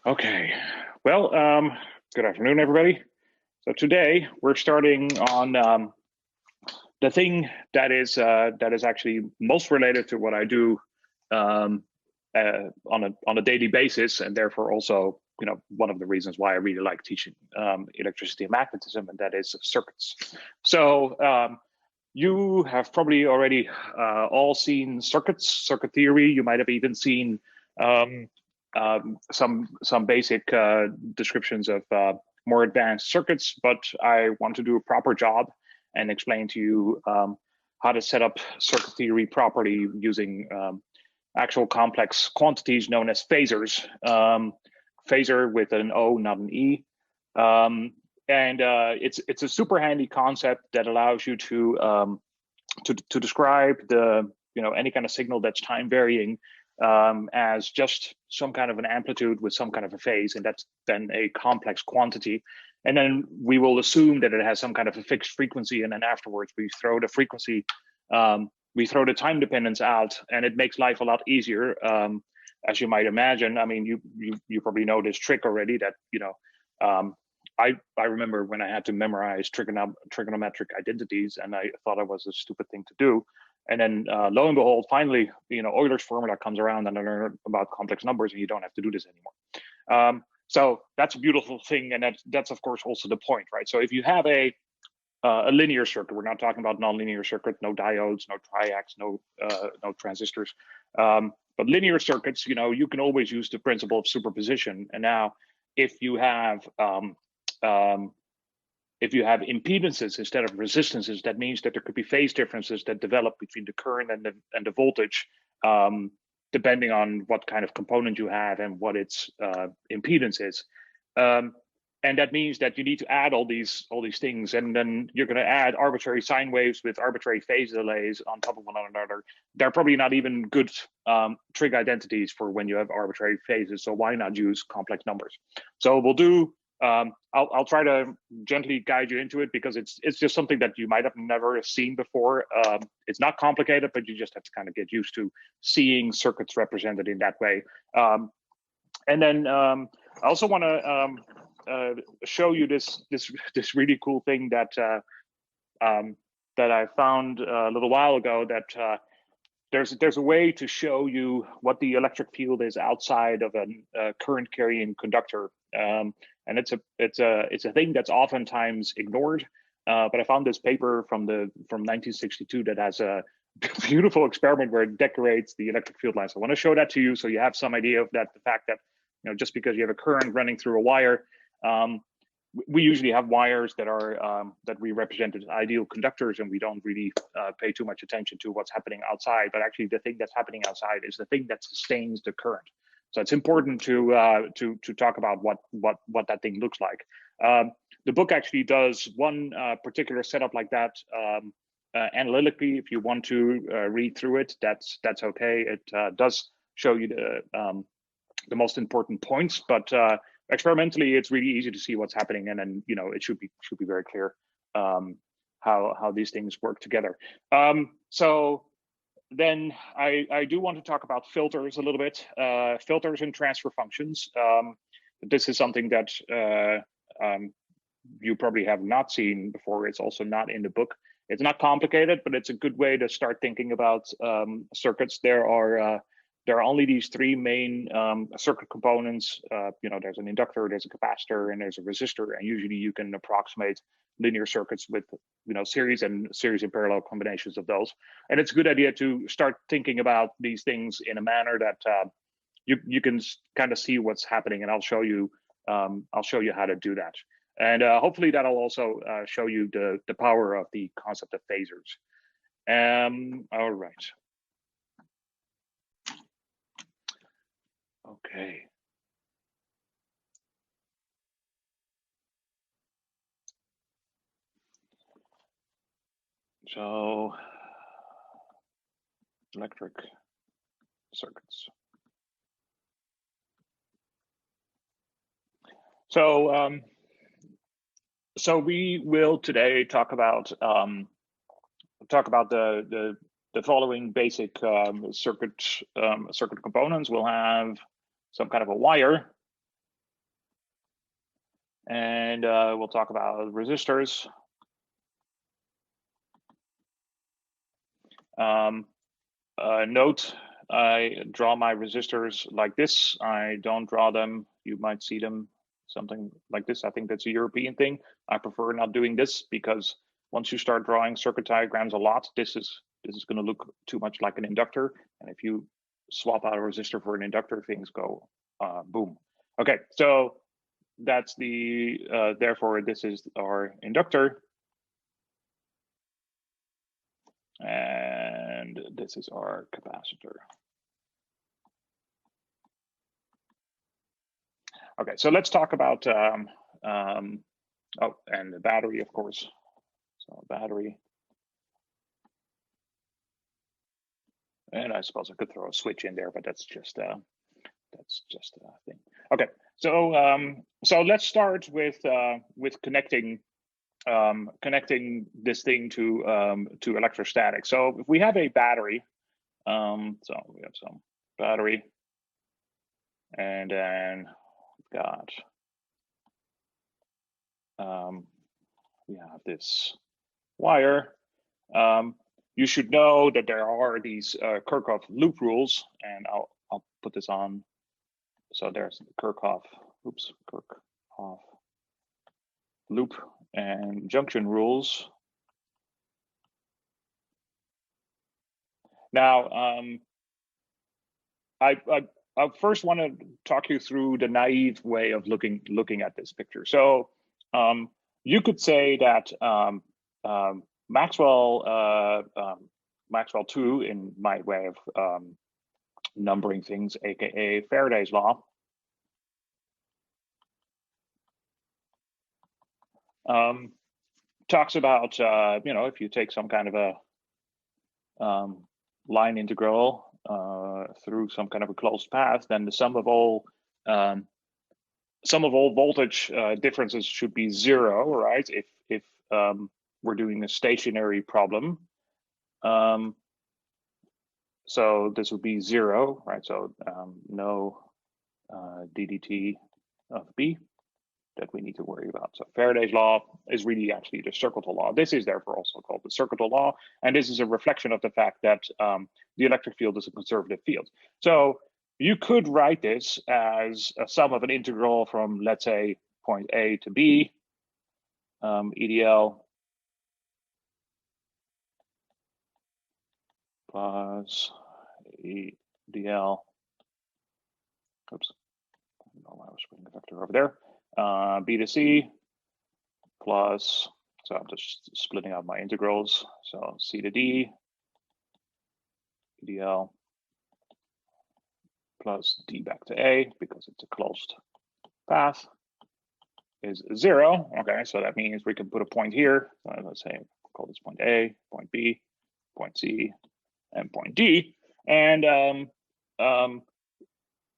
Okay, well, good afternoon, everybody. So today we're starting on the thing that is actually most related to what I do um, on a daily basis, and therefore also, one of the reasons why I really like teaching electricity and magnetism, and that is circuits. So you have probably already all seen circuit theory. You might have even seen um, some basic descriptions of more advanced circuits, but I want to do a proper job and explain to you how to set up circuit theory properly using actual complex quantities known as phasors. Phasor with an O, not an E. And it's a super handy concept that allows you to describe any kind of signal that's time varying as just some kind of an amplitude with some kind of a phase, and that's then a complex quantity. And then we will assume that it has some kind of a fixed frequency, and then afterwards we throw the frequency, we throw the time dependence out, and it makes life a lot easier. As you might imagine, I mean, you probably know this trick already. That I remember when I had to memorize trigonometric identities, and I thought it was a stupid thing to do. And then lo and behold, finally, Euler's formula comes around, and I learn about complex numbers, and you don't have to do this anymore. So that's a beautiful thing, and that's of course also the point, right? So if you have a linear circuit, we're not talking about nonlinear circuit, no diodes, no triacs, no transistors, but linear circuits, you can always use the principle of superposition. And now, if you have impedances instead of resistances, that means that there could be phase differences that develop between the current and the voltage, depending on what kind of component you have and what its impedance is. And that means that you need to add all these things, and then you're going to add arbitrary sine waves with arbitrary phase delays on top of one another. They're probably not even good trig identities for when you have arbitrary phases. So why not use complex numbers? So we'll do. I'll try to gently guide you into it, because it's just something that you might have never seen before. It's not complicated, but you just have to kind of get used to seeing circuits represented in that way. And then I also want to show you this really cool thing that I found a little while ago. That there's a way to show you what the electric field is outside of a current carrying conductor. And it's a thing that's oftentimes ignored. But I found this paper from 1962 that has a beautiful experiment where it decorates the electric field lines. I want to show that to you so you have some idea of that. The fact that just because you have a current running through a wire, we usually have wires that are that we represent as ideal conductors, and we don't really pay too much attention to what's happening outside. But actually, the thing that's happening outside is the thing that sustains the current. So it's important to talk about what that thing looks like. The book actually does one particular setup like that analytically. If you want to read through it, that's okay. It does show you the most important points, but experimentally, it's really easy to see what's happening, and then it should be very clear how these things work together. So then I do want to talk about filters a little bit. Filters and transfer functions. This is something that you probably have not seen before. It's also not in the book. It's not complicated, but it's a good way to start thinking about circuits. There are only these three main circuit components. There's an inductor, there's a capacitor, and there's a resistor. And usually you can approximate linear circuits with series and parallel combinations of those. And it's a good idea to start thinking about these things in a manner that you can kind of see what's happening. And I'll show you how to do that. And hopefully that'll also show you the power of the concept of phasors. All right. Okay. So, electric circuits. So we will today talk about the following basic circuit components. We'll have some kind of a wire, And we'll talk about resistors. Note, I draw my resistors like this. I don't draw them. You might see them something like this. I think that's a European thing. I prefer not doing this because once you start drawing circuit diagrams a lot, this is going to look too much like an inductor. And if you swap out a resistor for an inductor, things go boom. Okay, so that's the therefore this is our inductor. And this is our capacitor. Okay, so let's talk about, oh, and the battery, of course. So battery. And I suppose I could throw a switch in there, but that's just a thing. Okay, so so let's start with connecting this thing to electrostatics. So if we have a battery, so we have some battery, and then we've got we have this wire. You should know that there are these Kirchhoff loop rules, and I'll put this on. So there's the Kirchhoff loop and junction rules. Now, I first want to talk you through the naive way of looking at this picture. So you could say that Maxwell 2, in my way of numbering things, aka Faraday's law, talks about if you take some kind of a line integral through some kind of a closed path, then the sum of all voltage differences should be 0, right? If we're doing a stationary problem. So this would be 0, right? So no ddt of B that we need to worry about. So Faraday's law is really actually the Circuital law. This is therefore also called the Circuital law, and this is a reflection of the fact that the electric field is a conservative field. So you could write this as a sum of an integral from, let's say, point A to B, EDL plus EDL. Oops, I don't know why I was putting a vector over there. B to C plus, so I'm just splitting out my integrals. So C to D, EDL plus D back to A, because it's a closed path, is 0. Okay, so that means we can put a point here. Let's say call this point A, point B, point C, and point D. And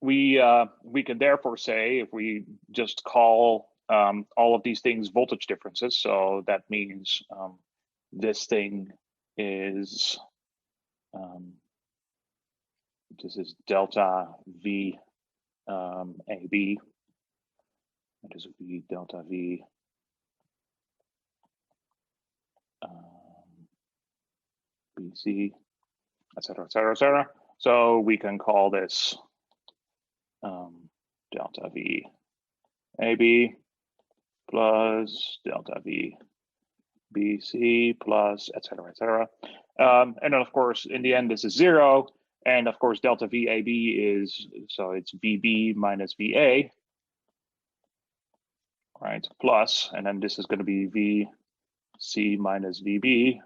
we can therefore say, if we just call all of these things voltage differences, so that means this thing is this is delta V AB. This would be delta V BC, et cetera, et cetera, et cetera. So we can call this delta V AB plus delta V BC plus et cetera, et cetera. And then of course, in the end, this is 0. And of course, delta VAB is, so it's VB minus VA, right? Plus, and then this is going to be VC minus VB,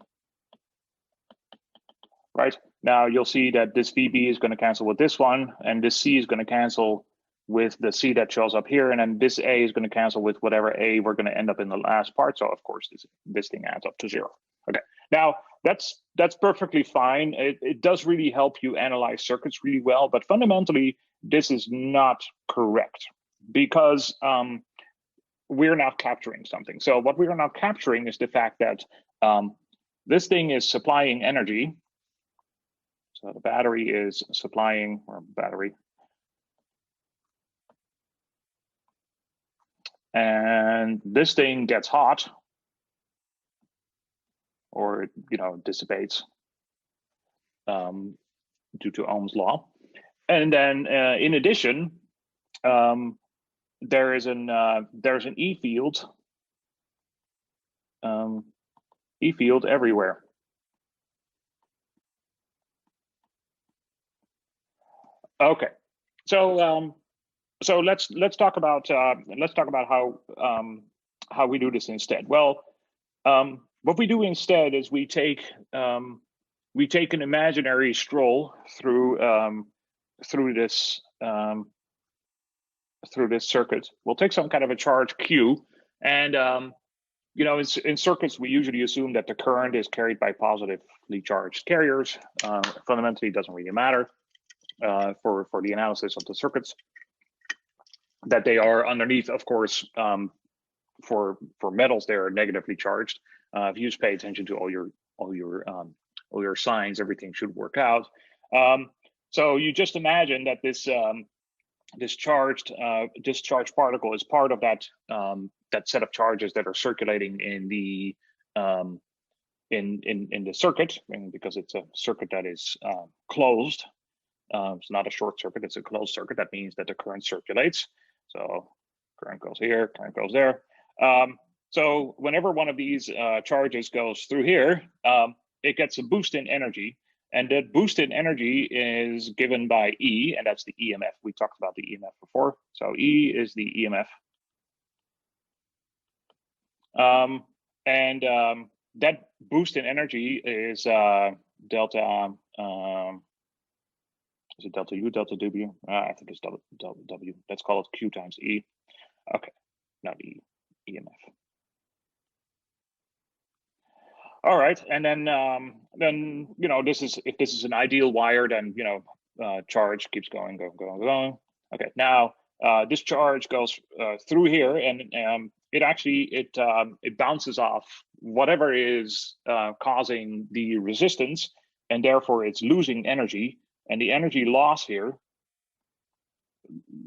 right? Now you'll see that this VB is going to cancel with this one, and this C is going to cancel with the C that shows up here, and then this A is going to cancel with whatever A we're going to end up in the last part. So of course, this thing adds up to 0. Okay, now that's perfectly fine. It does really help you analyze circuits really well, but fundamentally, this is not correct, because we're not capturing something. So what we are not capturing is the fact that this thing is supplying energy. So the battery is supplying, or battery. and this thing gets hot, or dissipates due to Ohm's law. And then in addition, there's an E field, everywhere. Okay, so let's talk about how we do this instead. Well, what we do instead is we take an imaginary stroll through this circuit. We'll take some kind of a charge Q, and in circuits we usually assume that the current is carried by positively charged carriers. Fundamentally, it doesn't really matter for the analysis of the circuits, that they are underneath, of course. For metals, they are negatively charged. If you just pay attention to all your signs, everything should work out. So you just imagine that this charged particle is part of that set of charges that are circulating in the circuit, and because it's a circuit that is closed. It's not a short circuit, it's a closed circuit. That means that the current circulates. So current goes here, current goes there. So whenever one of these charges goes through here, it gets a boost in energy. And that boost in energy is given by E, and that's the EMF. We talked about the EMF before. So E is the EMF. That boost in energy is delta, is it delta U, delta W? I think it's delta W. Let's call it Q times E. Okay, not E, EMF. All right, and then if this is an ideal wire, then charge keeps going. Okay, now this charge goes through here, and it bounces off whatever is causing the resistance, and therefore it's losing energy. And the energy loss here,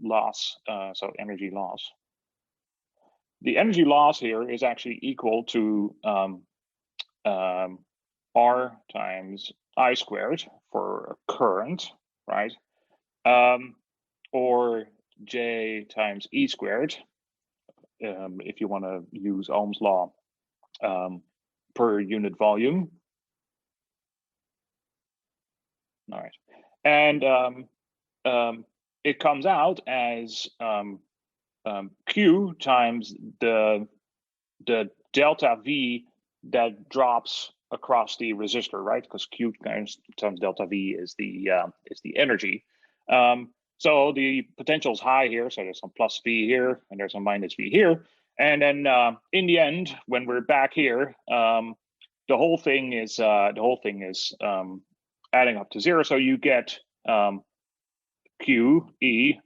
so energy loss. The energy loss here is actually equal to R times I squared for a current, right? Or J times E squared, if you want to use Ohm's law, per unit volume. All right, and it comes out as Q times the delta V that drops across the resistor, right? Because Q times delta V is the energy. So the potential is high here, so there's some plus V here, and there's some minus V here. And then in the end, when we're back here, the whole thing is adding up to 0. So you get QE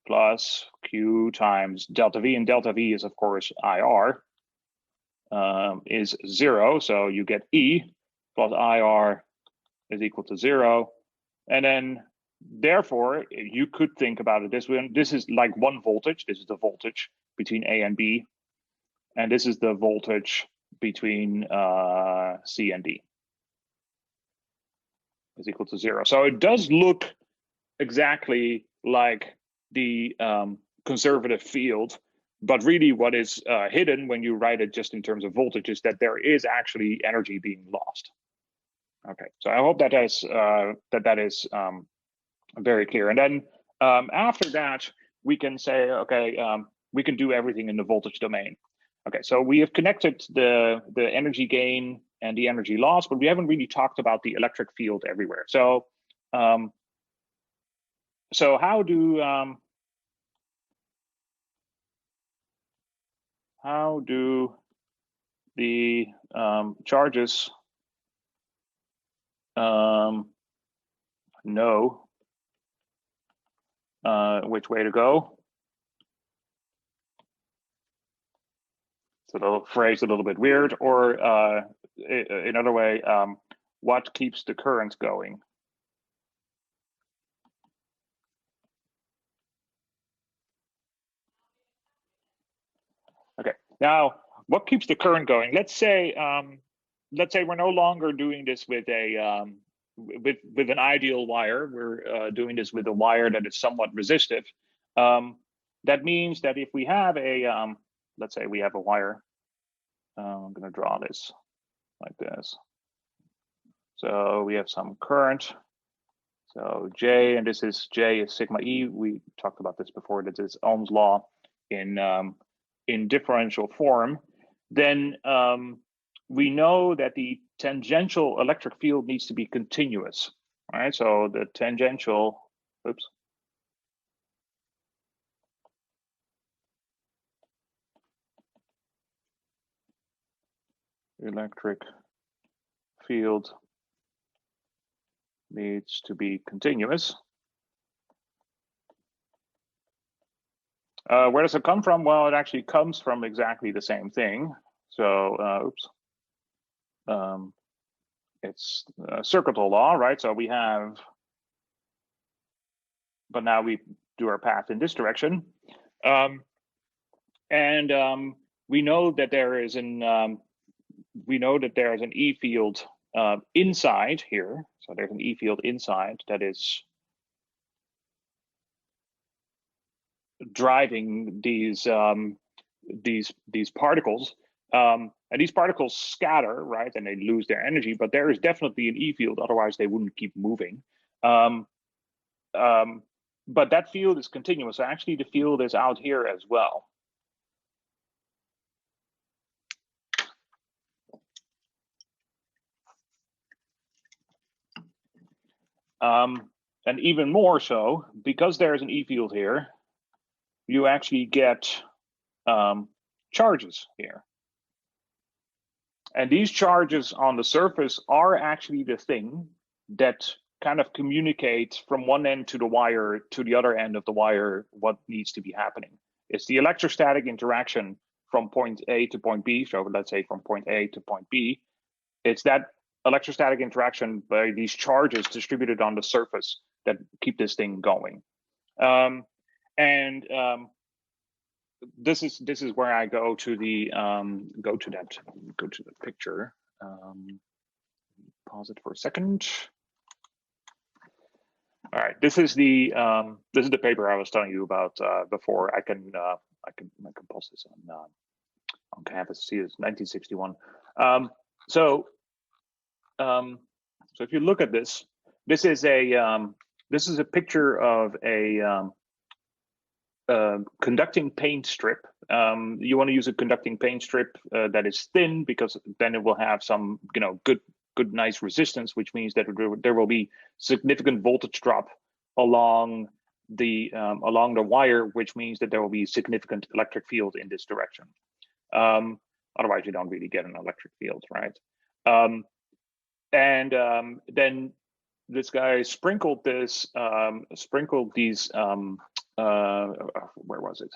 plus Q times delta V, and delta V is of course IR, is 0. So you get E plus IR is equal to 0. And then therefore you could think about it this way. This is like one voltage. This is the voltage between A and B. And this is the voltage between C and D, is equal to 0. So it does look exactly like the conservative field, but really what is hidden when you write it just in terms of voltage is that there is actually energy being lost. Okay, so I hope that is very clear. And then after that, we can say, okay, we can do everything in the voltage domain. Okay, so we have connected the energy gain and the energy loss, but we haven't really talked about the electric field everywhere. So so how do the charges know which way to go? So the phrase a little bit weird, or another way, what keeps the current going? Now, what keeps the current going? Let's say we're no longer doing this with a with an ideal wire. We're doing this with a wire that is somewhat resistive. That means that if we have a let's say we have a wire, I'm going to draw this like this. So we have some current. So J, and this is J is sigma E. We talked about this before. This is Ohm's law in differential form. Then we know that the tangential electric field needs to be continuous. All right. So the tangential, oops. Electric field needs to be continuous. Where does it come from? Well, it actually comes from exactly the same thing. So, oops. It's circuital law, right? So we have, but now we do our path in this direction. We know that there is an E field inside here. So there's an E field inside that is driving these particles. And these particles scatter, right? And they lose their energy, but there is definitely an E field, otherwise they wouldn't keep moving. But that field is continuous. So actually the field is out here as well. And even more so, because there's an E field here, you actually get charges here. And these charges on the surface are actually the thing that kind of communicates from one end to the wire to the other end of the wire what needs to be happening. It's the electrostatic interaction from point A to point B. So let's say from point A to point B. It's that electrostatic interaction by these charges distributed on the surface that keep this thing going. This is where I go to the go to the picture. Pause it for a second. All right, this is the paper I was telling you about before. I can post this on campus. See, it's 1961. So if you look at this, this is a picture of a conducting paint strip. You want to use a conducting paint strip that is thin, because then it will have some, good, nice resistance, which means that there will be significant voltage drop along the wire, which means that there will be significant electric field in this direction. Otherwise, you don't really get an electric field, right? Then this guy sprinkled these where was it?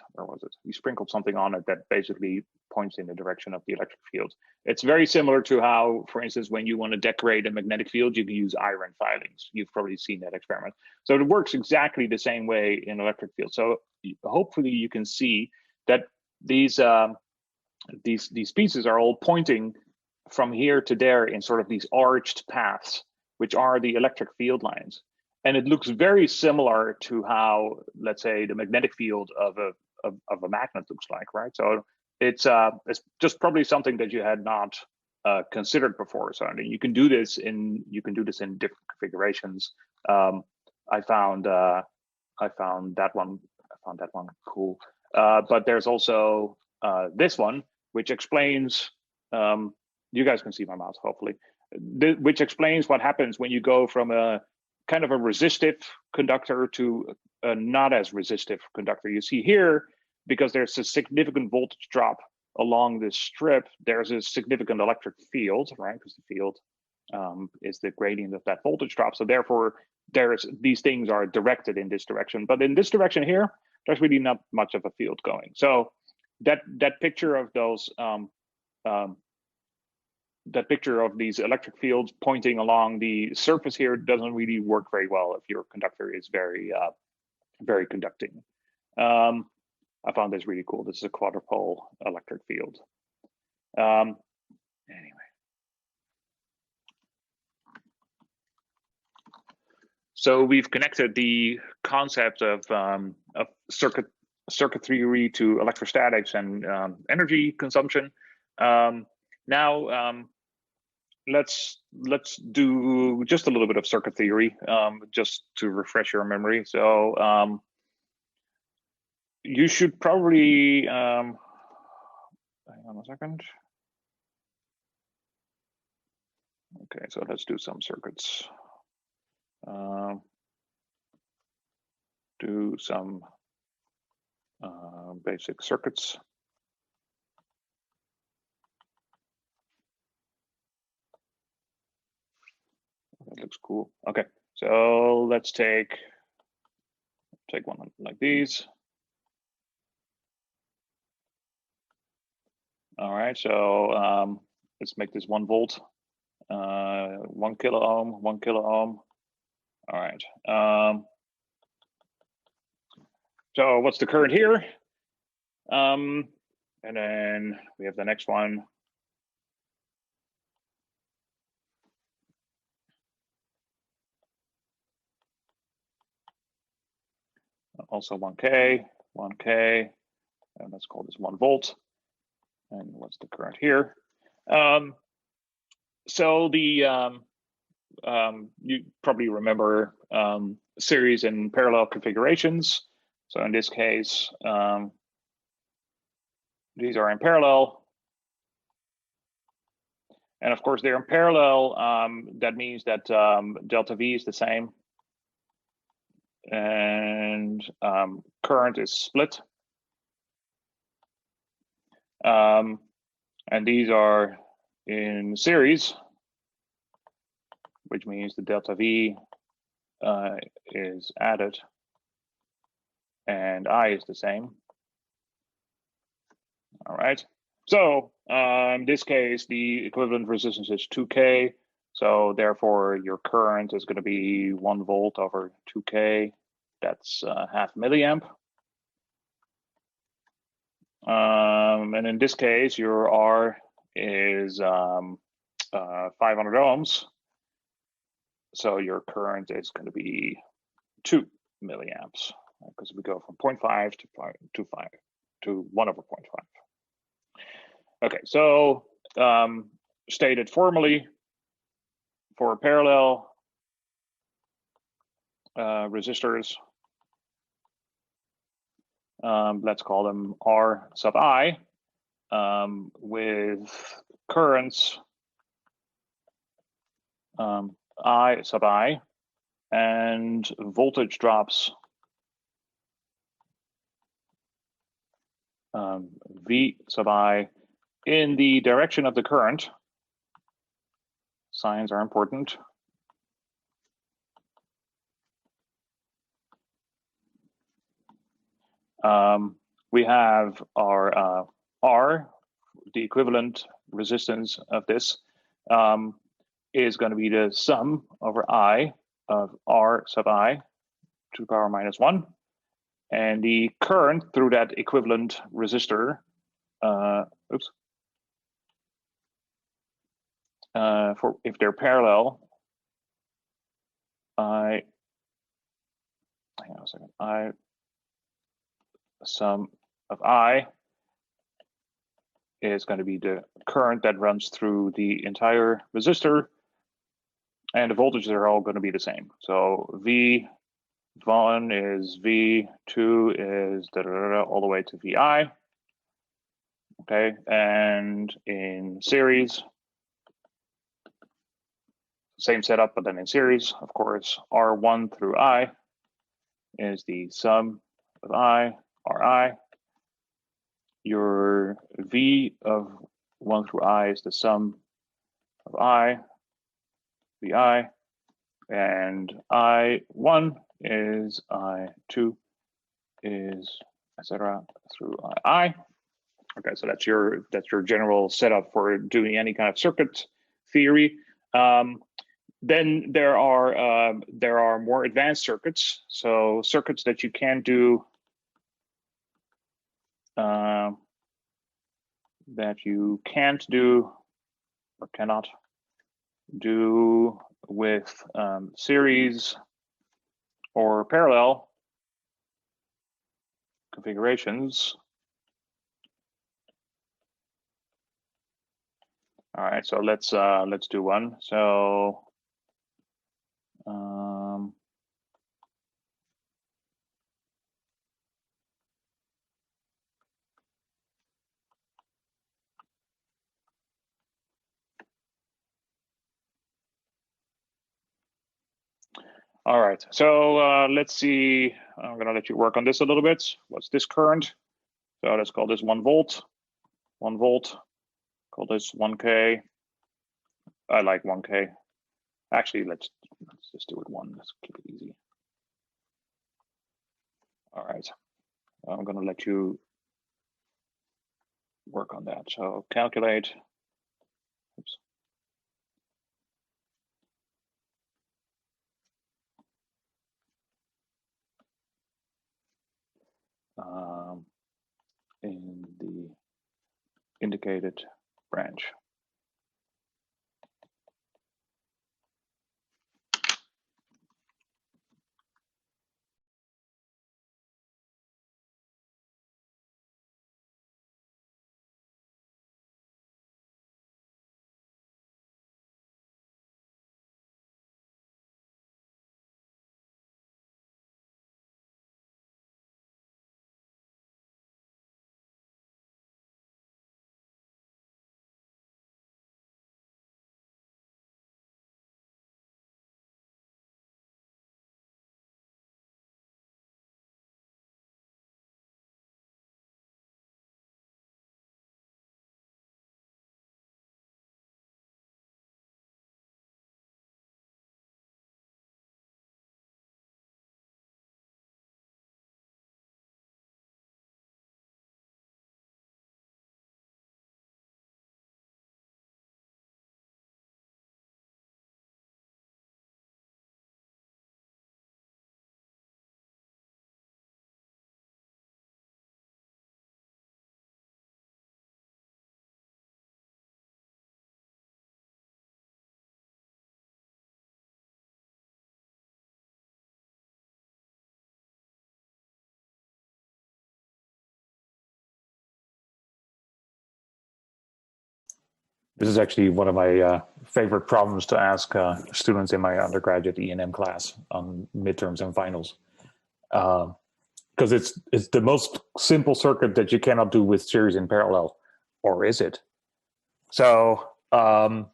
He sprinkled something on it that basically points in the direction of the electric field. It's very similar to how, for instance, when you want to decorate a magnetic field, you can use iron filings. You've probably seen that experiment. So it works exactly the same way in electric field. So hopefully you can see that these pieces are all pointing from here to there in sort of these arched paths, which are the electric field lines. And it looks very similar to how, let's say, the magnetic field of a magnet looks like, right? So it's just probably something that you had not considered before. So I mean, you can do this in different configurations. I found that one cool. But there's also this one, which explains. You guys can see my mouse, hopefully. Which explains what happens when you go from a kind of a resistive conductor to a not as resistive conductor. You see here, because there's a significant voltage drop along this strip, there's a significant electric field, right? Because the field is the gradient of that voltage drop. So therefore, these things are directed in this direction. But in this direction here, there's really not much of a field going. So that picture of those that picture of these electric fields pointing along the surface here doesn't really work very well if your conductor is very conducting. I found this really cool. This is a quadrupole electric field. Anyway. So we've connected the concept of circuit theory to electrostatics and energy consumption. Now let's do just a little bit of circuit theory, just to refresh your memory. So you should probably hang on a second. Okay, so let's do some circuits. Do some basic circuits. That looks cool. Okay, so let's take one like these. All right, so let's make this 1 volt, 1 kilo ohm, 1 kilo ohm. All right. So what's the current here? And then we have the next one. Also 1K, and let's call this 1 volt. And what's the current here? So the you probably remember series and parallel configurations. So in this case, these are in parallel. And of course, they're in parallel. That means that delta V is the same. And current is split. And these are in series, which means the delta V is added and I is the same. All right. So in this case, the equivalent resistance is 2K. So therefore, your current is going to be 1 volt over 2K. That's half milliamp. And in this case, your R is 500 ohms. So your current is going to be 2 milliamps, because we go from 0.5 to 1 over 0.5. Okay, so stated formally, for parallel resistors, let's call them R sub I, with currents I sub I and voltage drops V sub I in the direction of the current. Signs are important. We have our R, the equivalent resistance of this, is going to be the sum over I of R sub I to the power minus 1. And the current through that equivalent resistor, for if they're parallel, hang on a second, sum of I is going to be the current that runs through the entire resistor, and the voltages are all going to be the same. So V1 is V2 is all the way to VI. Okay, and in series, same setup, but then in series, of course, R1 through I is the sum of I, Ri. Your V of 1 through I is the sum of I, Vi, and I1 is I2 is etc. through I. Okay, so that's your general setup for doing any kind of circuit theory. Then there are more advanced circuits. So circuits that you can do that you can't do or cannot do with series or parallel configurations. All right, so let's do one. So all right, so let's see. I'm gonna let you work on this a little bit. What's this current? So let's call this 1 volt. 1 volt. Call this 1K. I like 1K. Actually, let's just do it 1. Let's keep it easy. All right, I'm gonna let you work on that. So calculate. Oops. In the indicated branch. This is actually one of my favorite problems to ask students in my undergraduate E&M class on midterms and finals. Because it's the most simple circuit that you cannot do with series and parallel, or is it? So, obviously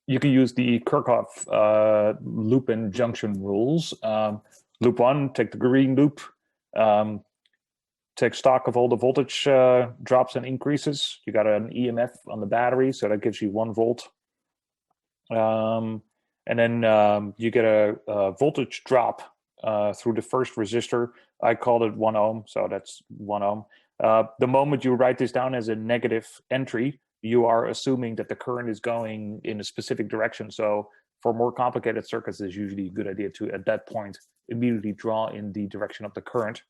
you can use the Kirchhoff loop and junction rules. Loop 1, take the green loop, take stock of all the voltage drops and increases. You got an EMF on the battery, so that gives you 1 volt. And then you get a voltage drop through the first resistor. I called it 1 ohm, so that's 1 ohm. The moment you write this down as a negative entry, you are assuming that the current is going in a specific direction. So for more complicated circuits, it's usually a good idea to, at that point, immediately draw in the direction of the current,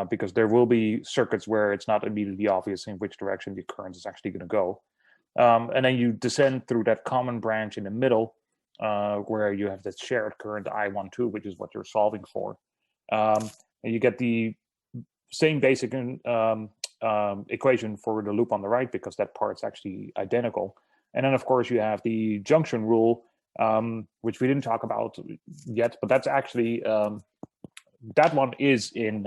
because there will be circuits where it's not immediately obvious in which direction the current is actually going to go. And then you descend through that common branch in the middle, where you have that shared current I12, which is what you're solving for. And you get the same basic equation for the loop on the right, because that part's actually identical. And then, of course, you have the junction rule, which we didn't talk about yet, but that's actually, that one is in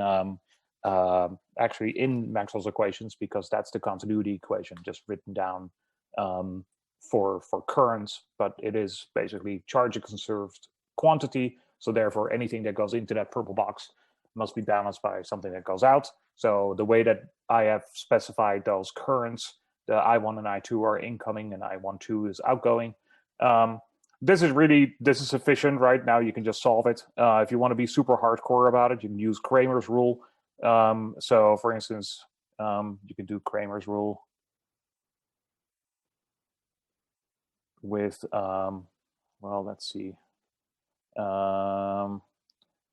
actually in Maxwell's equations, because that's the continuity equation just written down for currents, but it is basically charge conserved quantity. So therefore, anything that goes into that purple box must be balanced by something that goes out. So the way that I have specified those currents, the I1 and I2 are incoming and I12 is outgoing. This is sufficient right now. You can just solve it. If you want to be super hardcore about it, you can use Kramer's rule. So for instance, you can do Kramer's rule with, well, let's see.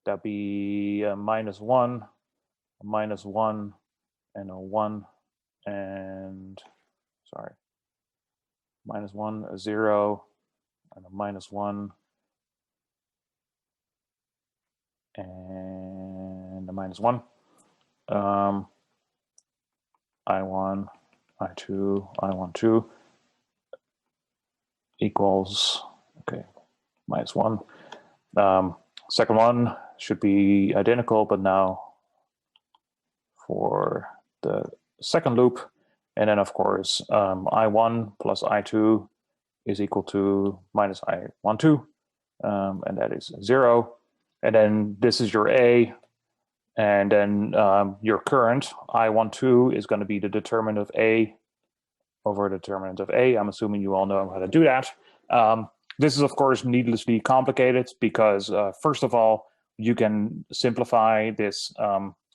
That'd be -1, -1, and a 1, and sorry, -1, a 0, and a -1, and a -1. I1, I2, I12 equals, okay, -1. Second one should be identical, but now for the second loop. And then, of course, I1 plus I2 is equal to minus I12, and that is 0. And then this is your A, and then your current, I12, is going to be the determinant of A over the determinant of A. I'm assuming you all know how to do that. This is, of course, needlessly complicated because, first of all, you can simplify this.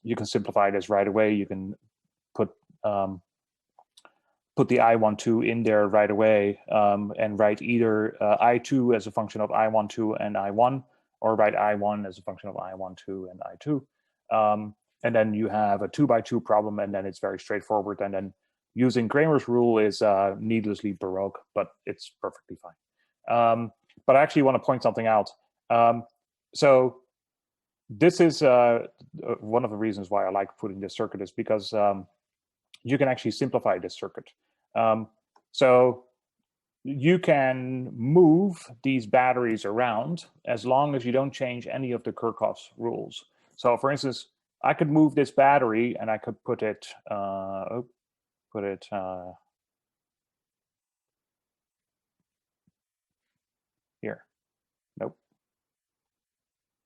You can simplify this right away. You can put the I12 in there right away and write either I2 as a function of I12 and I1, or write I1 as a function of I12 and I2. And then you have a 2x2 problem, and then it's very straightforward. And then using Cramer's rule is needlessly baroque, but it's perfectly fine. But I actually want to point something out. So this is one of the reasons why I like putting this circuit, is because you can actually simplify this circuit. So you can move these batteries around as long as you don't change any of the Kirchhoff's rules. So for instance, I could move this battery and I could put it, here. Nope.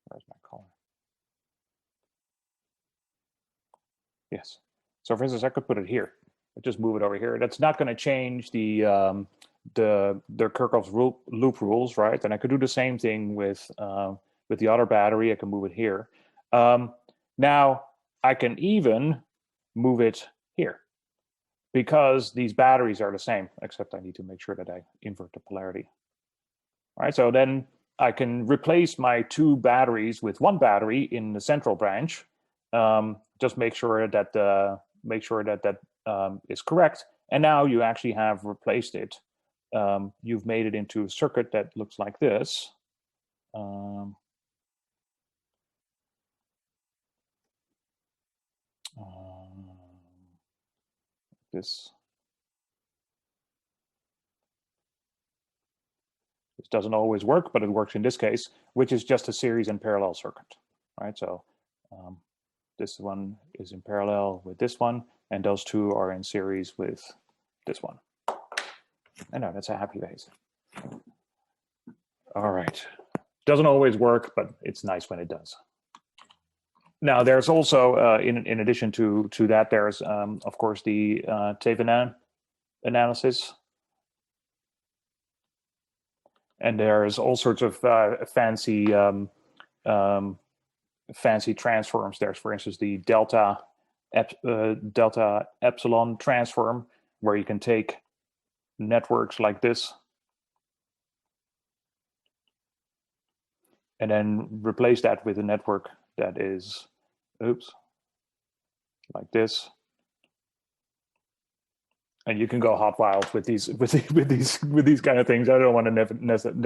Where's my color? Yes. So for instance, I could put it here. I just move it over here. That's not going to change the Kirchhoff's loop rules, right? And I could do the same thing with the other battery. I can move it here. Now I can even move it here, because these batteries are the same, except I need to make sure that I invert the polarity. All right, so then I can replace my 2 batteries with 1 battery in the central branch. Just make sure that that is correct. And now you actually have replaced it. You've made it into a circuit that looks like this. This doesn't always work, but it works in this case, which is just a series and parallel circuit, right? So this one is in parallel with this one, and those 2 are in series with this one. I know, that's a happy face. All right. Doesn't always work, but it's nice when it does. Now, there's also, in addition to that, there's, of course, the Thevenin analysis. And there's all sorts of fancy transforms. There's, for instance, the delta epsilon transform, where you can take networks like this and then replace that with a network that is, like this. And you can go hot wild with these kind of things. I don't want to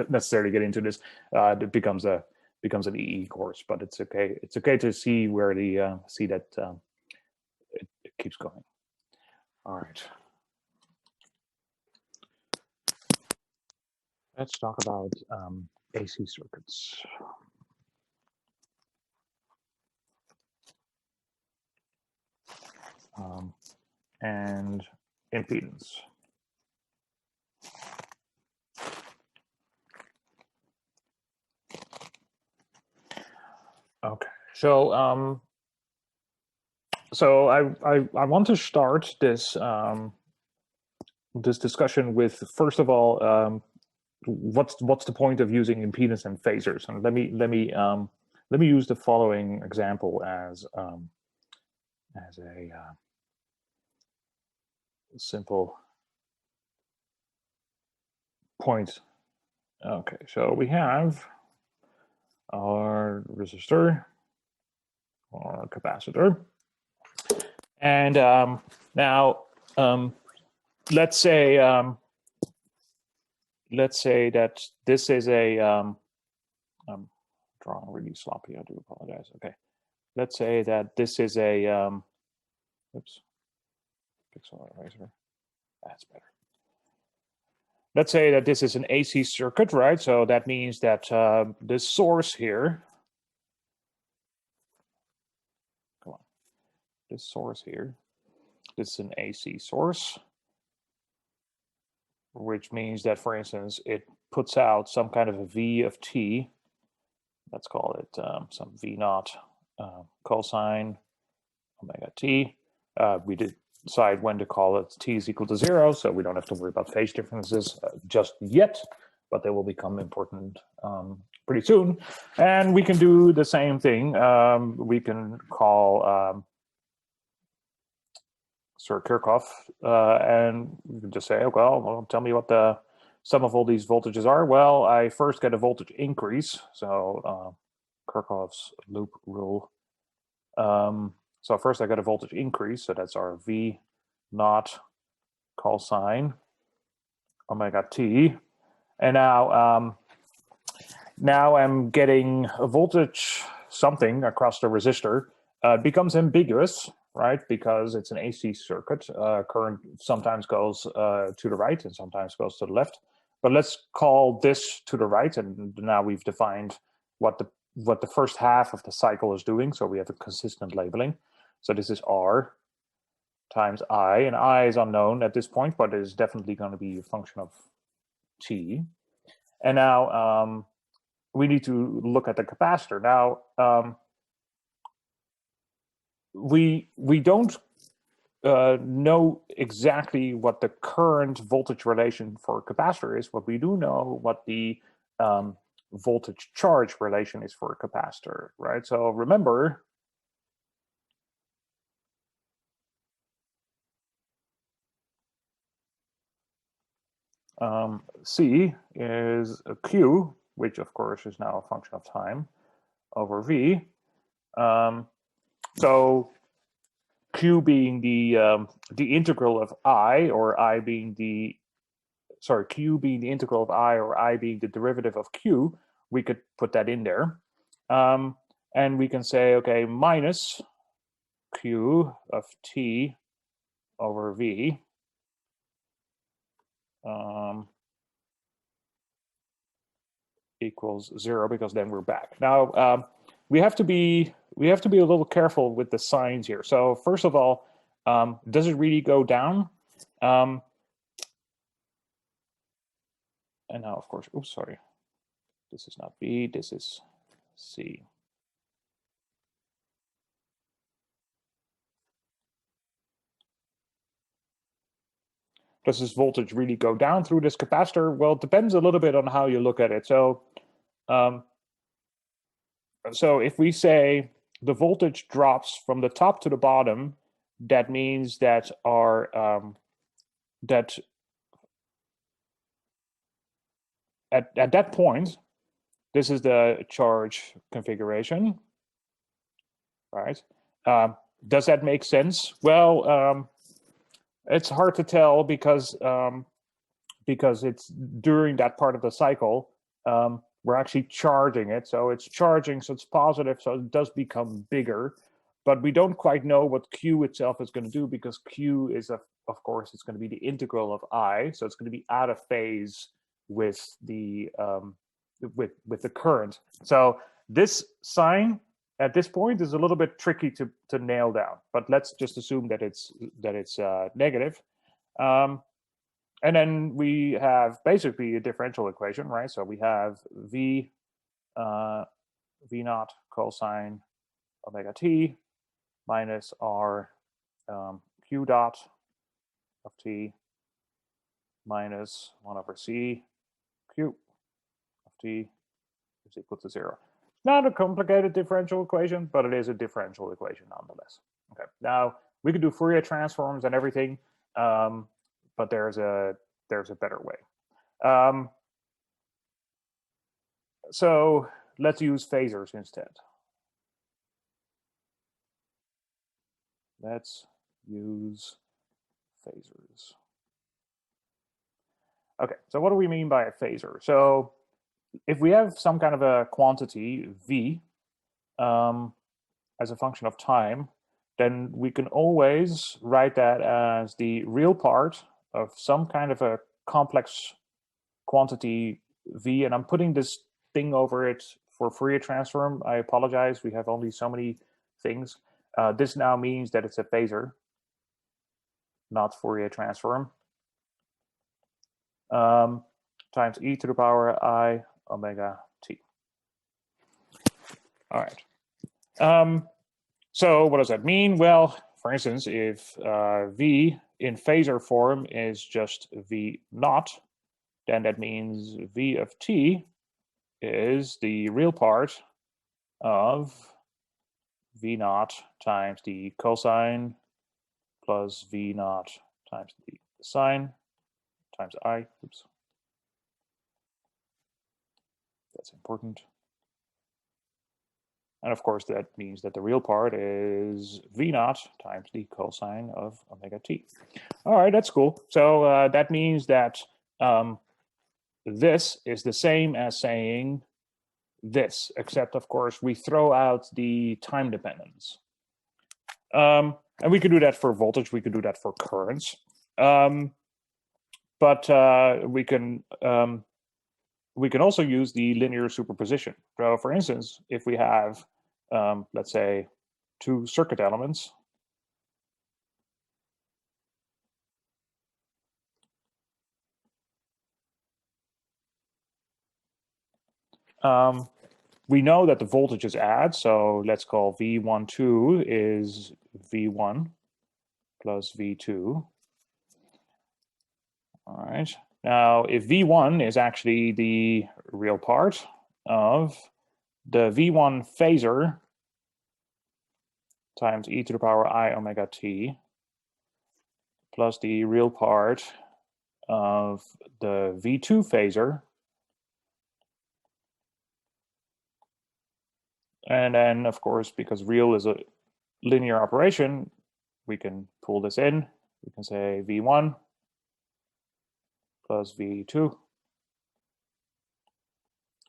necessarily get into this. It becomes an EE course, but it's okay. It's okay to see where the see that it keeps going. All right. Let's talk about AC circuits. And impedance. Okay, so I want to start this this discussion with, first of all, what's the point of using impedance and phasors? And let me use the following example as a simple point. Okay, so we have our resistor or capacitor, And now let's say that this is a I'm drawing really sloppy. I do apologize. Okay, let's say that this is a oops, pixel eraser. That's better. Let's say that this is an AC circuit, right? So that means that the source here, come on, this source here, this is an AC source, which means that, for instance, it puts out some kind of a V of t. Let's call it some V naught cosine omega t. We did decide when to call it t is equal to 0, so we don't have to worry about phase differences just yet, but they will become important pretty soon. And we can do the same thing. We can call Sir Kirchhoff, and we can just say, oh, well, tell me what the sum of all these voltages are. Well, I first get a voltage increase, so Kirchhoff's loop rule. So first I get a voltage increase, so that's our V naught cosine omega t. And now, now I'm getting a voltage something across the resistor. It becomes ambiguous, right? Because it's an AC circuit. Current sometimes goes to the right and sometimes goes to the left. But let's call this to the right, and now we've defined what the first half of the cycle is doing. So we have a consistent labeling. So this is R times I, and I is unknown at this point, but it is definitely going to be a function of T. And now we need to look at the capacitor. Now, we don't know exactly what the current voltage relation for a capacitor is, but we do know what the voltage charge relation is for a capacitor, right? So remember, C is a Q, which of course is now a function of time, over V. So Q being the integral of I, or I being the, sorry, Q being the integral of I, or I being the derivative of Q, we could put that in there. And we can say, okay, minus Q of T over V equals 0, because then we're back. Now, we have to be a little careful with the signs here. So first of all, does it really go down? And now, of course, oops, sorry. This is not B, this is C. Does this voltage really go down through this capacitor? Well, it depends a little bit on how you look at it. So, so if we say the voltage drops from the top to the bottom, that means that our that at that point, this is the charge configuration, right? Does that make sense? Well, it's hard to tell because it's during that part of the cycle, we're actually charging it. So it's charging, so it's positive, so it does become bigger. But we don't quite know what Q itself is going to do, because Q is, of course, it's going to be the integral of I. So it's going to be out of phase with the with the current. So this sign at this point is a little bit tricky to nail down. But let's just assume that it's negative. And then we have basically a differential equation, right? So we have V naught cosine omega t minus R Q dot of t minus 1 over C Q of t is equal to 0. It's not a complicated differential equation, but it is a differential equation nonetheless. Okay, now we could do Fourier transforms and everything, but there's a better way. So let's use phasors instead. Let's use phasors. Okay, so what do we mean by a phasor? So if we have some kind of a quantity, V, as a function of time, then we can always write that as the real part of some kind of a complex quantity V. And I'm putting this thing over it for Fourier transform. I apologize, we have only so many things. This now means that it's a phasor, not Fourier transform. Times e to the power I omega t. All right. So what does that mean? Well, for instance, if V in phasor form is just V naught, then that means V of t is the real part of V naught times the cosine plus V naught times the sine times I. Oops. That's important. And of course, that means that the real part is V naught times the cosine of omega t. All right, that's cool. So that means that this is the same as saying this, except of course we throw out the time dependence. And we could do that for voltage, we could do that for currents. But we can also use the linear superposition. So for instance, if we have, let's say, two circuit elements, we know that the voltages add, so let's call V12 is V1 plus V2. All right. Now, if V1 is actually the real part of the V1 phasor times e to the power I omega t plus the real part of the V2 phasor, and then of course, because real is a linear operation, we can pull this in. We can say V1 plus V2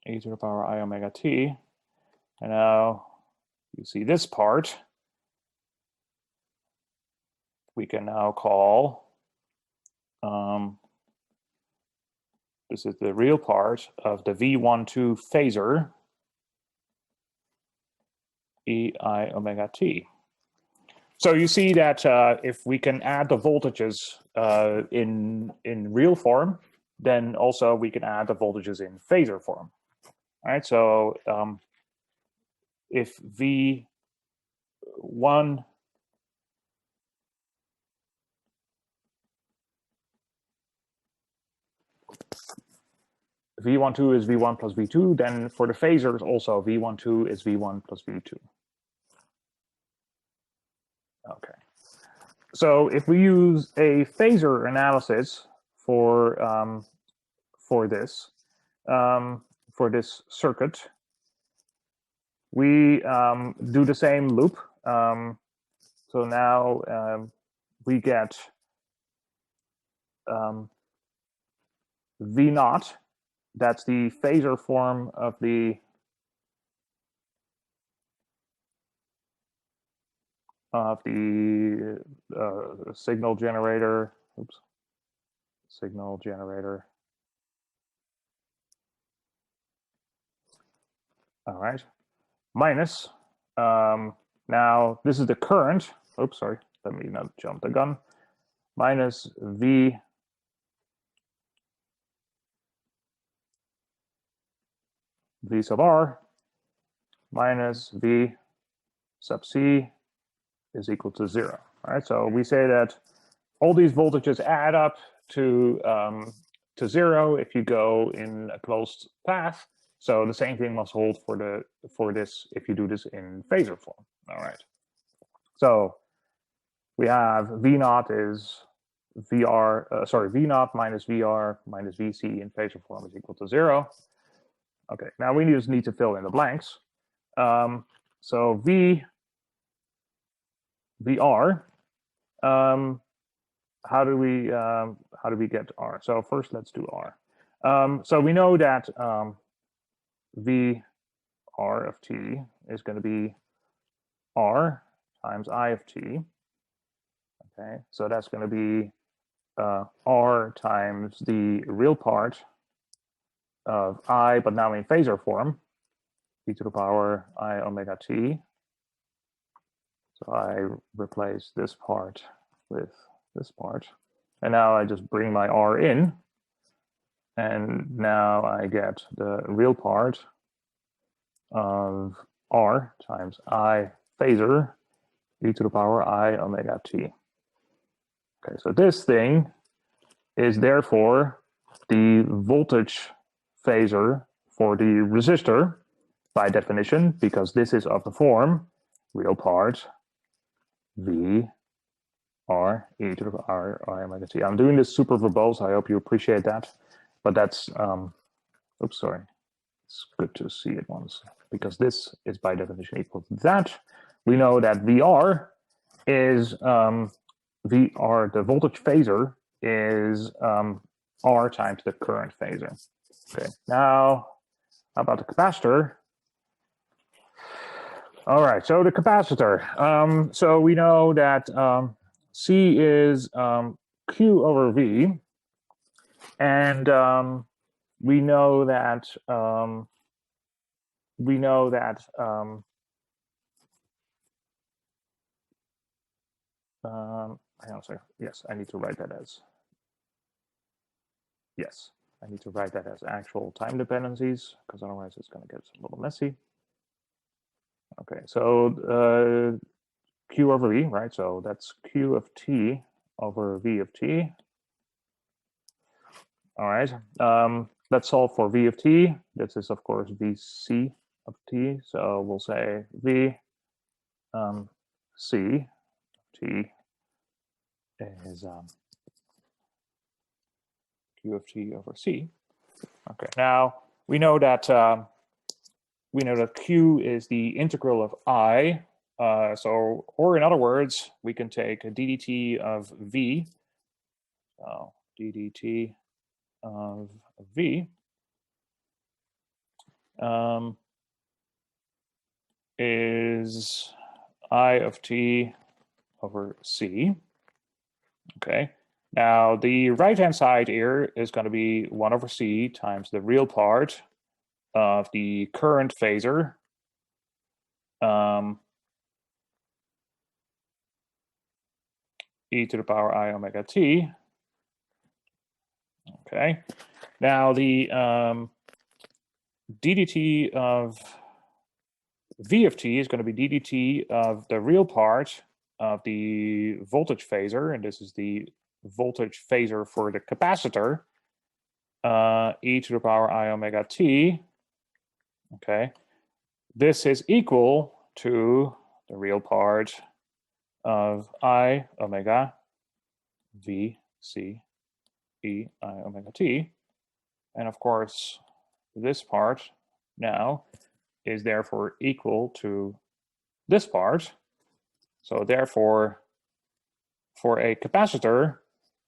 e to the power I omega t. And now you see this part we can now call, this is the real part of the V12 phasor ei omega t. So you see that if we can add the voltages in real form, then also we can add the voltages in phasor form. All right, so if V1 V12 is V1 plus V2, then for the phasors also V12 is V1 plus V2. Okay. So if we use a phasor analysis for this circuit, we do the same loop. So now we get V naught. That's the phasor form of the signal generator. Oops, signal generator. All right, minus. Now this is the current. Oops, sorry. Let me not jump the gun. Minus V sub r minus V sub c is equal to 0. All right, so we say that all these voltages add up to 0 if you go in a closed path. So the same thing must hold for this if you do this in phasor form. All right. So we have V naught is V naught minus VR minus VC in phasor form is equal to 0. Okay, now we just need to fill in the blanks. So VR how do we get R? So first, let's do R. So we know that V R of t is going to be R times I of t. Okay, so that's going to be R times the real part of I, but now in phasor form, e to the power I omega t. So I replace this part with this part. And now I just bring my R in. And now I get the real part of R times I phasor e to the power I omega t. Okay, so this thing is therefore the voltage phasor for the resistor by definition, because this is of the form real part V R e to the power I omega t. I'm doing this super verbose. I hope you appreciate that. But that's, oops, sorry. It's good to see it once, because this is by definition equal to that. We know that VR is, VR, the voltage phasor is R times the current phasor. Okay, now how about the capacitor? All right, so the capacitor. So we know that C is Q over V, and we know that hang on a second. Yes, I need to write that as actual time dependencies, because otherwise it's going to get a little messy. Okay, so Q over V, right? So that's Q of t over V of t. All right, let's solve for V of t. This is, of course, Vc of t. So we'll say V C t is Q of t over C. Okay, now we know that Q is the integral of I. So, or in other words, we can take a ddt of V. So ddt of V is I of t over C. Okay. Now the right-hand side here is going to be 1 over C times the real part of the current phasor. E to the power I omega t. Okay. Now the ddt of V of t is going to be ddt of the real part of the voltage phasor, and this is the voltage phasor for the capacitor, e to the power I omega t. Okay. This is equal to the real part of I omega V C E I omega t. And of course, this part now is therefore equal to this part. So therefore, for a capacitor,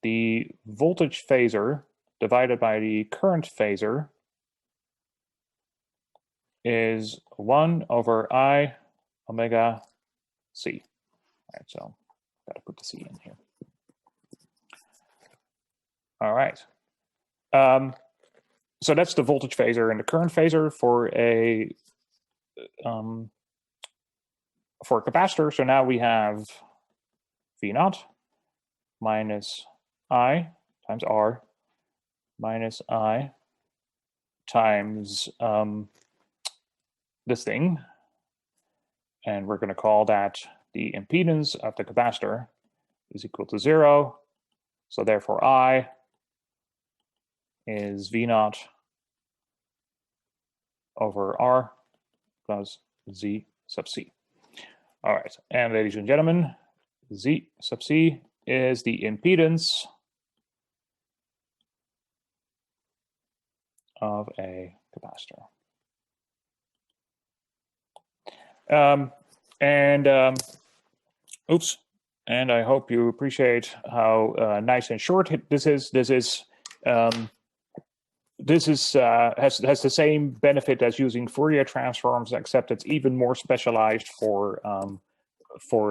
the voltage phasor divided by the current phasor is 1 over I omega C. All right, so got to put the C in here. All right. So that's the voltage phasor and the current phasor for a capacitor. So now we have V naught minus I times R minus I times this thing. And we're going to call that the impedance of the capacitor is equal to 0. So therefore I is V naught over R plus Z sub C. All right, and ladies and gentlemen, Z sub C is the impedance of a capacitor. Oops, And I hope you appreciate how nice and short this is. This has the same benefit as using Fourier transforms, except it's even more specialized for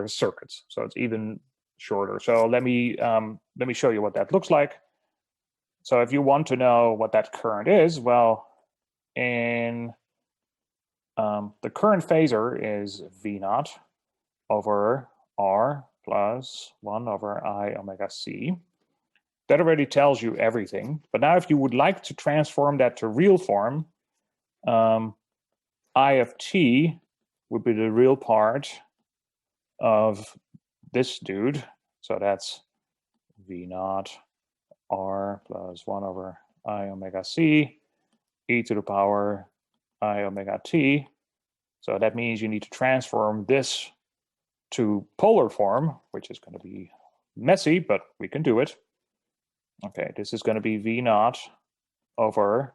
circuits. So it's even shorter. So let me show you what that looks like. So if you want to know what that current is, well, in the current phasor is V naught over R plus 1 over I omega C. That already tells you everything. But now if you would like to transform that to real form, I of t would be the real part of this dude. So that's V naught R plus 1 over I omega C e to the power I omega t. So that means you need to transform this to polar form, which is going to be messy, but we can do it. Okay, this is going to be V naught over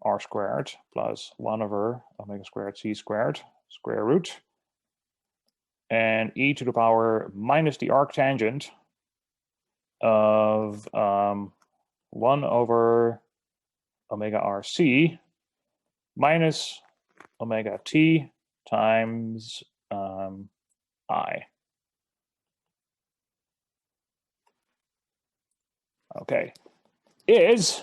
R squared plus 1 over omega squared C squared square root, and e to the power minus the arctangent of 1 over omega RC minus omega t times I. Okay, is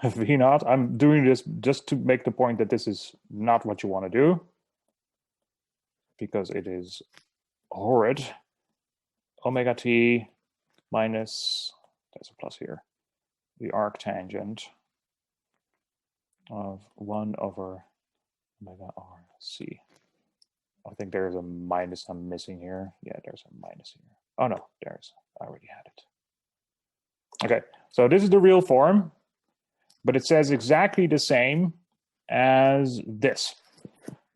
V naught. I'm doing this just to make the point that this is not what you want to do, because it is horrid. Omega t minus, there's a plus here, the arctangent of 1 over omega r c. I think there's a minus I'm missing here. Yeah, there's a minus here. Oh no, I already had it. Okay, so this is the real form, but it says exactly the same as this,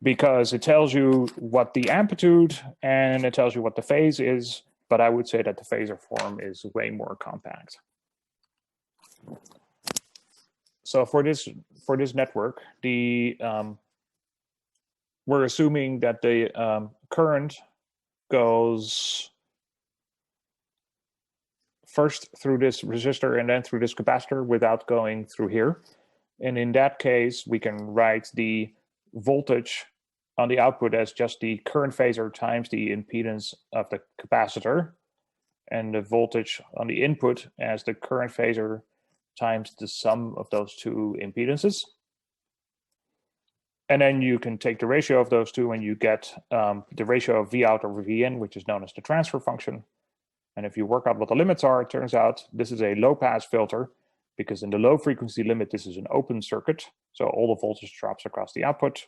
because it tells you what the amplitude and it tells you what the phase is, but I would say that the phasor form is way more compact. So for this network, we're assuming that the current goes first through this resistor and then through this capacitor without going through here. And in that case, we can write the voltage on the output as just the current phasor times the impedance of the capacitor, and the voltage on the input as the current phasor times the sum of those two impedances. And then you can take the ratio of those two and you get the ratio of V out over V in, which is known as the transfer function. And if you work out what the limits are, it turns out this is a low pass filter, because in the low frequency limit, this is an open circuit. So all the voltage drops across the output.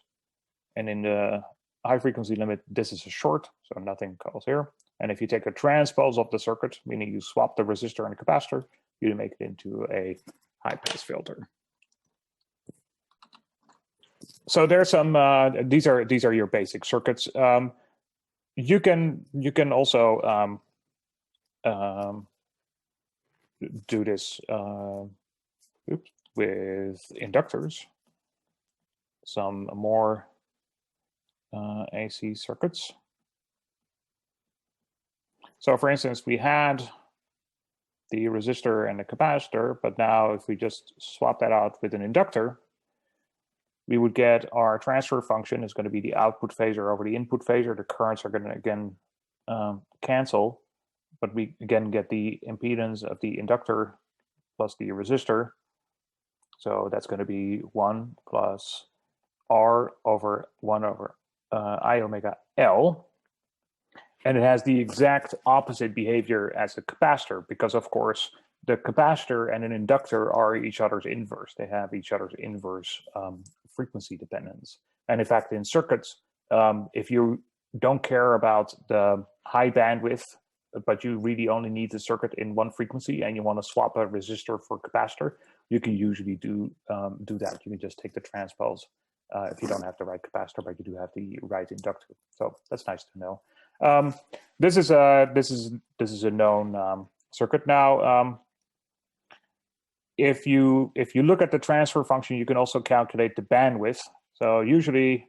And in the high frequency limit, this is a short, so nothing goes here. And if you take a transpose of the circuit, meaning you swap the resistor and the capacitor, you make it into a high pass filter. So there's some, these are your basic circuits. You can also do this with inductors, some more AC circuits. So for instance, we had the resistor and the capacitor, but now if we just swap that out with an inductor, we would get our transfer function is going to be the output phasor over the input phasor. The currents are going to again cancel, but we again get the impedance of the inductor plus the resistor. So that's going to be 1 plus R over 1 over I omega L. And it has the exact opposite behavior as a capacitor, because of course the capacitor and an inductor are each other's inverse. They have each other's inverse frequency dependence. And in fact, in circuits, if you don't care about the high bandwidth, but you really only need the circuit in one frequency and you want to swap a resistor for capacitor, you can usually do that. You can just take the transpose if you don't have the right capacitor, but you do have the right inductor. So that's nice to know. This is a known circuit. Now, if you look at the transfer function, you can also calculate the bandwidth. So usually,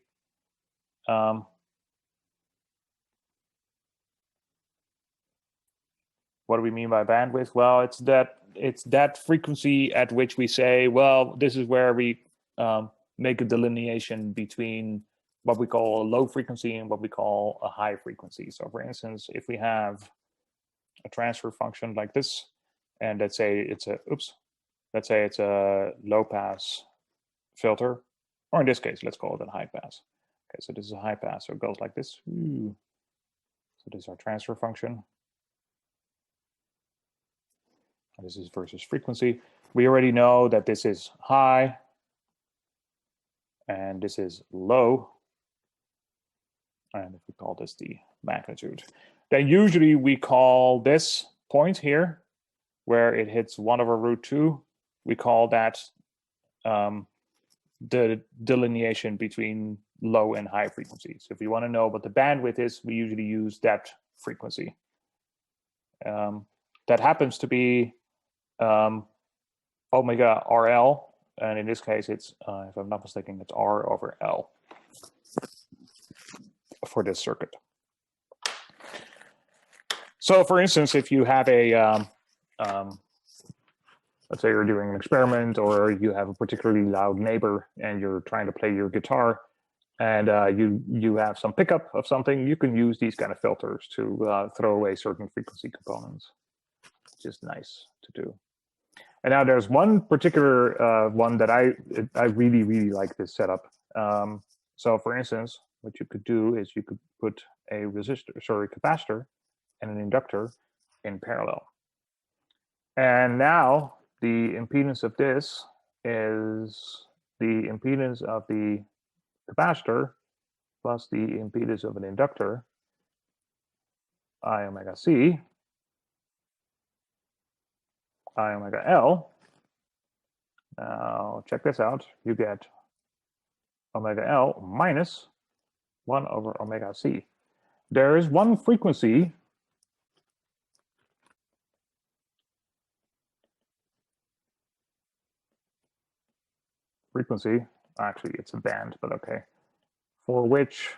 what do we mean by bandwidth? Well, it's that frequency at which we say, well, this is where we make a delineation between what we call a low frequency and what we call a high frequency. So for instance, if we have a transfer function like this, and let's say it's a low pass filter, or in this case, let's call it a high pass. Okay, so this is a high pass, so it goes like this. Ooh. So this is our transfer function. And this is versus frequency. We already know that this is high and this is low. And if we call this the magnitude, then usually we call this point here where it hits 1/√2, we call that the delineation between low and high frequencies. If you want to know what the bandwidth is, we usually use that frequency. That happens to be omega RL, and in this case, it's, if I'm not mistaken, it's R/L for this circuit. So, for instance, if you have a let's say you're doing an experiment, or you have a particularly loud neighbor and you're trying to play your guitar, and you have some pickup of something, you can use these kind of filters to throw away certain frequency components, which is nice to do. And now there's one particular one that I really, really like this setup. So for instance, what you could do is you could put a capacitor and an inductor in parallel. And now the impedance of this is the impedance of the capacitor plus the impedance of an inductor, I omega C, I omega L. Now check this out. You get omega L minus 1/omega C. There is one frequency actually it's a band, but okay, for which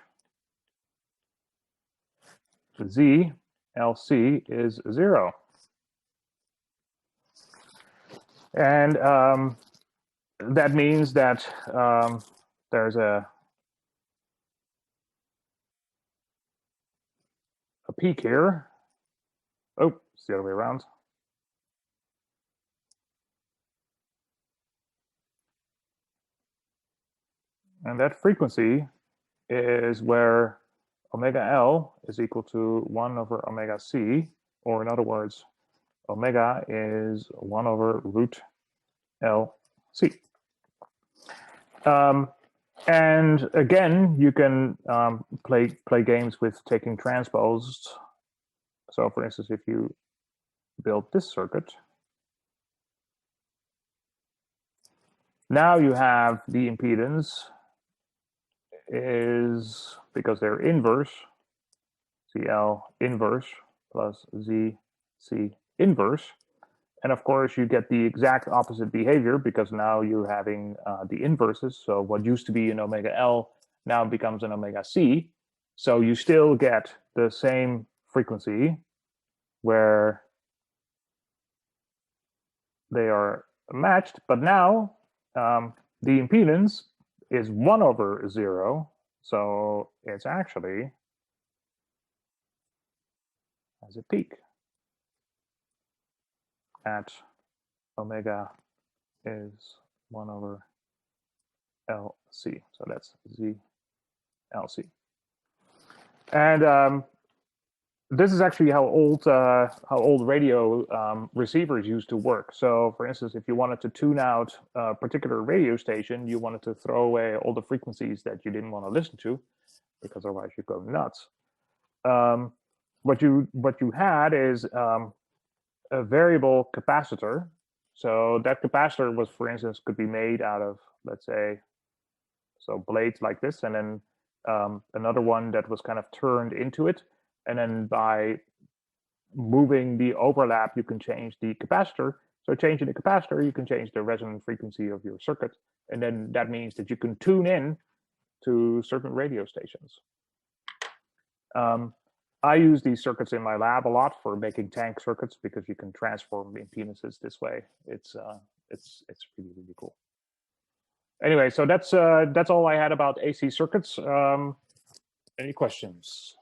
Z LC is 0. And that means that there's a peak here. Oh, it's the other way around. And that frequency is where omega L is equal to 1/omega C, or in other words, omega is 1/√LC. And again, you can play games with taking transposed. So for instance, if you build this circuit, now you have the impedance is, because they're inverse, CL inverse plus ZC inverse. And of course, you get the exact opposite behavior because now you're having the inverses. So what used to be an omega L now becomes an omega C. So you still get the same frequency where they are matched, but now the impedance is 1/0. So it's actually has a peak at omega is 1/LC. So that's ZLC. And this is actually how old radio receivers used to work. So for instance, if you wanted to tune out a particular radio station, you wanted to throw away all the frequencies that you didn't want to listen to, because otherwise you'd go nuts. What you had is a variable capacitor. So that capacitor was, for instance, could be made out of, let's say, so blades like this, and then another one that was kind of turned into it. And then by moving the overlap, you can change the capacitor. So changing the capacitor, you can change the resonant frequency of your circuit. And then that means that you can tune in to certain radio stations. I use these circuits in my lab a lot for making tank circuits because you can transform impedances this way. It's really, really cool. Anyway, so that's all I had about AC circuits. Any questions?